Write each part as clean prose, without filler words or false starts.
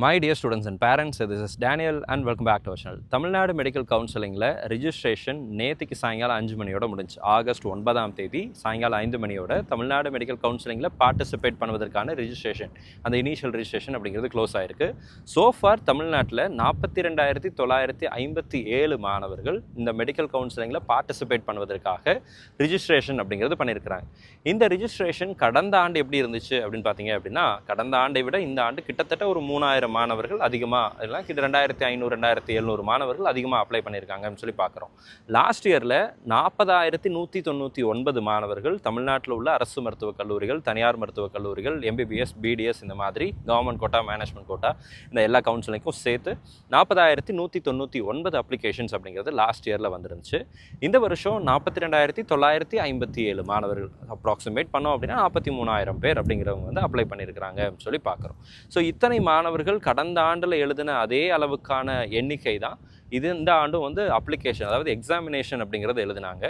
My dear students and parents, this is Daniel and welcome back to our channel. Tamil Nadu Medical Counseling registration நேத்திக்கு சாயங்காலம் 5 மணியோட முடிஞ்சு. August 9ஆம் தேதி சாயங்காலம் 5 மணியோட Tamil Nadu Medical Counseling participate பண்ணுவதற்கான ரெஜிஸ்ட்ரேஷன் அந்த இனிஷியல் ரெஜிஸ்ட்ரேஷன் அப்படிங்கிறது க்ளோஸ் ஆயிருக்கு. ஸோ ஃபார் தமிழ்நாட்டில் 42,957 மாணவர்கள் இந்த மெடிக்கல் கவுன்சிலிங்கில் பார்ட்டிசிபேட் பண்ணுவதற்காக ரெஜிஸ்ட்ரேஷன் அப்படிங்கிறது பண்ணியிருக்கிறாங்க. இந்த ரெஜிஸ்ட்ரேஷன் கடந்த ஆண்டு எப்படி இருந்துச்சு அப்படின்னு பார்த்தீங்க அப்படின்னா, கடந்த ஆண்டை விட இந்த ஆண்டு கிட்டத்தட்ட ஒரு 3000 மாணவர்கள் அதிகமாக எல்லாம் கிட்ட 2500 2700 மாணவர்கள் அதிகமாக அப்ளை பண்ணியிருக்காங்கன்னு சொல்லி பார்க்குறோம். லாஸ்ட் இயரில் 40,199 மாணவர்கள் தமிழ்நாட்டில் உள்ள அரசு மருத்துவக் கல்லூரிகள், தனியார் மருத்துவக் கல்லூரிகள், MBBS, BDS இந்த மாதிரி கவர்மெண்ட் கோட்டா, மேனேஜ்மெண்ட் கோட்டா இந்த எல்லா கவுன்சிலிங்கும் சேர்த்து 40,199 அப்ளிகேஷன்ஸ் அப்படிங்கிறது லாஸ்ட் இயரில் வந்துருந்துச்சு. இந்த வருஷம் 42,957 மாணவர்கள் அப்ராக்சிமேட் பண்ணோம் அப்படின்னா 43,000 பேர் அப்படிங்கிறவங்க வந்து அப்ளை பண்ணியிருக்கிறாங்கன்னு சொல்லி பார்க்குறோம். ஸோ இத்தனை மாணவர்கள் கடந்த ஆண்டில் எழுதின அதே அளவுக்கான எண்ணிக்கை தான் இந்த ஆண்டும் வந்து அப்ளிகேஷன், அதாவது எக்ஸாமினேஷன் அப்படிங்கிறது எழுதினாங்க.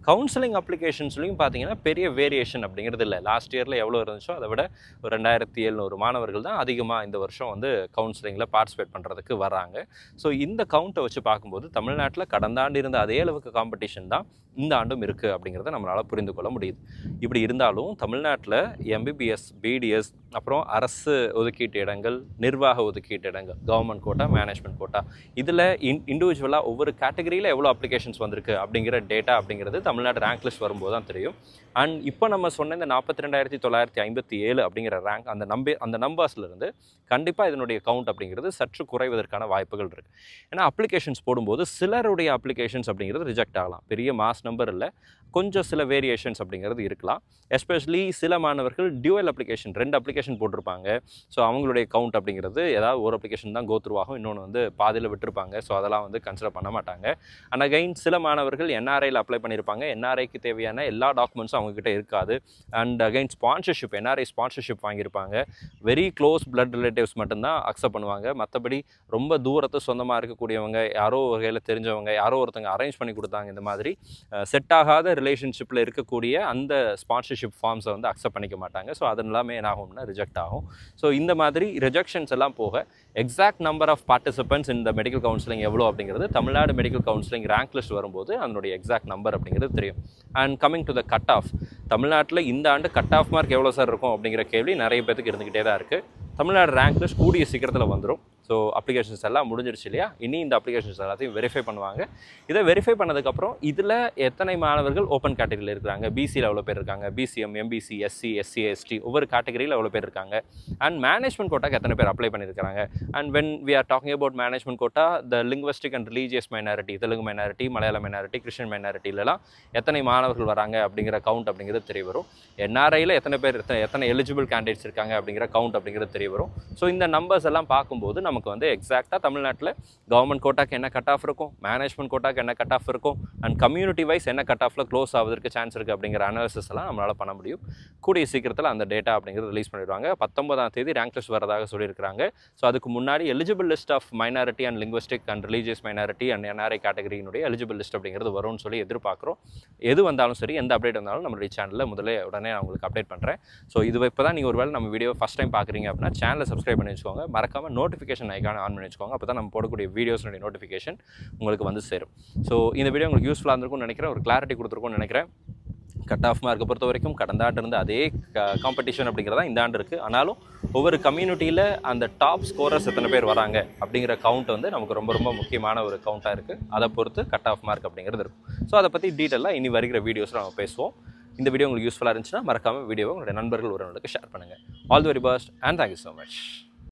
கவுன்சிலிங் அப்ளிகேஷன்ஸ்லையும் பார்த்தீங்கன்னா பெரிய வேரியேஷன் அப்படிங்கிறது இல்லை. லாஸ்ட் இயரில் எவ்வளோ இருந்துச்சோ அதை விட ஒரு 2700 மாணவர்கள் தான் அதிகமாக இந்த வருஷம் வந்து கவுன்சிலிங்கில் பார்ட்டிசிபேட் பண்ணுறதுக்கு வராங்க. ஸோ இந்த கவுண்ட்டை வச்சு பார்க்கும்போது தமிழ்நாட்டில் கடந்த ஆண்டு இருந்த அதே அளவுக்கு காம்படிஷன் தான் இந்த ஆண்டும் இருக்குது அப்படிங்கிறத நம்மளால் புரிந்து கொள்ள முடியுது. இப்படி இருந்தாலும் தமிழ்நாட்டில் MBBS, BDS, அப்புறம் அரசு ஒதுக்கீட்டு இடங்கள், நிர்வாக ஒதுக்கீட்டு இடங்கள், கவர்மெண்ட் கோட்டா, மேனேஜ்மெண்ட் கோட்டா, இதில் இண்டிவிஜுவலாக ஒவ்வொரு கேட்டகரியில் எவ்வளோ அப்ளிகேஷன்ஸ் வந்திருக்கு அப்படிங்கிற டேட்டா அப்படிங்கிறது தமிழ்நாடு ரேங்க் லிஸ்ட் வரும்போது தான் தெரியும். அண்ட் இப்போ நம்ம சொன்ன இந்த 42,957 அப்படிங்கிற ரேங்க் அந்த நம்பர்ஸ்லேருந்து கண்டிப்பாக இதனுடைய கவுண்ட் அப்படிங்கிறது சற்று குறைவதற்கான வாய்ப்புகள் இருக்குது. ஏன்னா அப்ளிகேஷன்ஸ் போடும்போது சிலருடைய அப்ளிகேஷன்ஸ் அப்படிங்கிறது ரிஜெக்ட் ஆகலாம். பெரிய மாஸ் நம்பர் இல்லை, கொஞ்சம் சில வேரியேஷன்ஸ் அப்படிங்கிறது இருக்கலாம். எஸ்பெஷலி சில மாணவர்கள் டியூவல் அப்ளிகேஷன் 2 அப்ளிகேஷன் போட்டிருப்பாங்க. ஸோ அவங்களுடைய கவுண்ட் அப்படிங்கிறது ஏதாவது ஒரு அப்ளிகேஷன் தான் கோத்ரூ ஆகும், இன்னொன்று வந்து பாதியில் விட்டுருப்பாங்க. ஸோ அதெல்லாம் வந்து கன்சிடர் பண்ண மாட்டாங்க. அண்ட் அகைன் சில மாணவர்கள் NRIயில் அப்ளை பண்ணியிருப்பாங்க. NRIக்கு தேவையான எல்லா டாக்குமெண்ட்ஸும் அவங்கக்கிட்ட இருக்காது. And again sponsorship, NRI sponsorship வாங்கியிருப்பாங்க. வெரி க்ளோஸ் பிளட் ரிலேட்டிவ்ஸ் மட்டும்தான் அக்செப்ட் பண்ணுவாங்க. மற்றபடி ரொம்ப தூரத்து சொந்தமாக இருக்கக்கூடியவங்க, யாரோ வகையில் தெரிஞ்சவங்க, யாரோ ஒருத்தங்க அரேஞ்ச் பண்ணி கொடுத்தாங்க, இந்த மாதிரி செட் ஆகாத ரிலேஷன்ஷிப்பில் இருக்கக்கூடிய அந்த ஸ்பான்சர்ஷிப் ஃபார்ம்ஸை வந்து அக்செப்ட் பண்ணிக்க மாட்டாங்க. ஸோ அது எல்லாமே என்ன ஆகும்னா ரிஜெக்ட் ஆகும். ஸோ இந்த மாதிரி ரிஜெக்ஷன்ஸ் எல்லாம் போக எக்ஸாக்ட் நம்பர் ஆஃப் பார்ட்டிசிபென்ட்ஸ் இந்த மெடிக்கல் கவுன்சிலிங் எவ்வளோ அப்படிங்கிறது Tamil Nadu medical counselling rank list வரும்போது அதனுடைய எக்ஸாக்ட் நம்பர் அப்படிங்கிறது தெரியும். And coming to the cut off, தமிழ்நாட்டில் இந்த ஆண்டு கட் ஆஃப் மார்க் எவ்வளோ சார் இருக்கும் அப்படிங்கிற கேள்வி நிறைய பேருக்கு இருந்துக்கிட்டே தான் இருக்குது. தமிழ்நாடு ரேங்க் லிஸ்ட் கூடிய சீக்கிரத்தில் வந்துடும். ஸோ அப்ளிகேஷன்ஸ் எல்லாம் முடிஞ்சிருச்சு இல்லையா, இனி இந்த அப்ளிகேஷன்ஸ் எல்லாத்தையும் வெரிஃபை பண்ணுவாங்க. இதை வெரிஃபை பண்ணதுக்கப்புறம் இதில் எத்தனை மாணவர்கள் ஓப்பன் கேட்டகரியில் இருக்கிறாங்க, பிசியில் எவ்வளோ பேர் இருக்காங்க, BCM, MBC, SC, SC, ST ஒவ்வொரு கேட்டகரியில் எவ்வளோ பேர் இருக்காங்க, அண்ட் மேனேஜ்மெண்ட் கோட்டாக்கு எத்தனை பேர் அப்ளை பண்ணியிருக்காங்க. And when we are talking about management quota, the linguistic and religious minority, Telugu minority, மலையாள மைனாரிட்டி, கிறிஸ்டின் மைனாரிட்டிலலாம் எத்தனை மாணவர்கள் வராங்க அப்படிங்கிற கவுண்ட் அப்படிங்கிறது தெரிய வரும். NRIயில் எத்தனை பேர், எத்தனை எலிஜிபிள் கேண்டிடேட்ஸ் இருக்காங்க அப்படிங்கிற கவுண்ட் அப்படிங்கிறது தெரிய வரும். ஸோ இந்த நம்பர்ஸ் எல்லாம் பார்க்கும்போது நமக்கு வந்து எக்ஸாக்டாக தமிழ்நாட்டில் கவர்மெண்ட் கோட்டாக்கு என்ன கட் ஆஃப் இருக்கும், மேனேஜ்மெண்ட் கோட்டாக்கு என்ன கட் ஆஃப் இருக்கும், அண்ட் கம்யூனிட்டி வைஸ் என்ன கட் ஆஃபில் க்ளோஸ் ஆவதற்கு சான்ஸ் இருக்குது அப்படிங்கிற அனாலிசிஸ் எல்லாம் நம்மளால் பண்ண முடியும். கூடிய சீக்கிரத்தில் அந்த டேட்டா அப்படிங்கிறது ரிலீஸ் பண்ணிடுவாங்க. 19ஆம் தேதி ரேங்க் லிஸ்ட் வரதாக சொல்லியிருக்காங்க. ஸோ அதுக்கு முன்னாடி eligible list of minority and linguistic and religious minority and NRI கேட்டகரியினுடைய எலிஜிபிள் லிஸ்ட் அப்படிங்கிறது வரும்னு சொல்லி எதிர்பார்க்குறோம். எது வந்தாலும் சரி, எந்த அப்டேட் வந்தாலும் நம்மளுடைய சேனலில் உடனே நான் உங்களுக்கு அப்டேட் பண்ணுறேன். ஸோ இது இப்போ தான் நீங்கள் ஒருவேளை நம்ம வீடியோ ஃபஸ்ட் டைம் பார்க்குறீங்க அப்படின்னா சேனலை சப்ஸ்கிரைப் பண்ணி வச்சுக்கோங்க. மறக்காமல் நோட்டிஃபிகேஷன் ஐக்கான ஆன் பண்ணி வச்சுக்கோங்க. அப்போ தான் நம்ம போடக்கூடிய வீடியோஸுடைய நோட்டிஃபிகேஷன் உங்களுக்கு வந்து சேரும். ஸோ இந்த வீடியோ உங்களுக்கு யூஸ்ஃபுல்லாக இருந்திருக்கும்னு நினைக்கிறேன், ஒரு கிளாரிட்டி கொடுத்துருக்கும்னு நினைக்கிறேன். கட் ஆஃப் மார்க்கை பொறுத்த வரைக்கும் கடந்த ஆண்டு இருந்து அதே காம்படிஷன் அப்படிங்கிறதா இந்த ஆண்டு இருக்குது. ஆனாலும் ஒவ்வொரு கம்யூனிட்டியில் அந்த டாப் ஸ்கோரர்ஸ் எத்தனை பேர் வராங்க அப்படிங்கிற கவுண்ட் வந்து நமக்கு ரொம்ப ரொம்ப முக்கியமான ஒரு கவுண்ட்டாக இருக்குது. அதை பொறுத்து கட் ஆஃப் மார்க் அப்படிங்கிறது இருக்கும். ஸோ அதை பற்றி டீட்டெயிலாக இனி வருகிற வீடியோஸில் நம்ம பேசுவோம். இந்த வீடியோ உங்களுக்கு யூஸ்ஃபுல்லாக இருந்துச்சுன்னா மறக்காமல் வீடியோவை உங்களுடைய நண்பர்கள் உறவினர்களுக்கு ஷேர் பண்ணுங்கள். All the very best and thank you so much.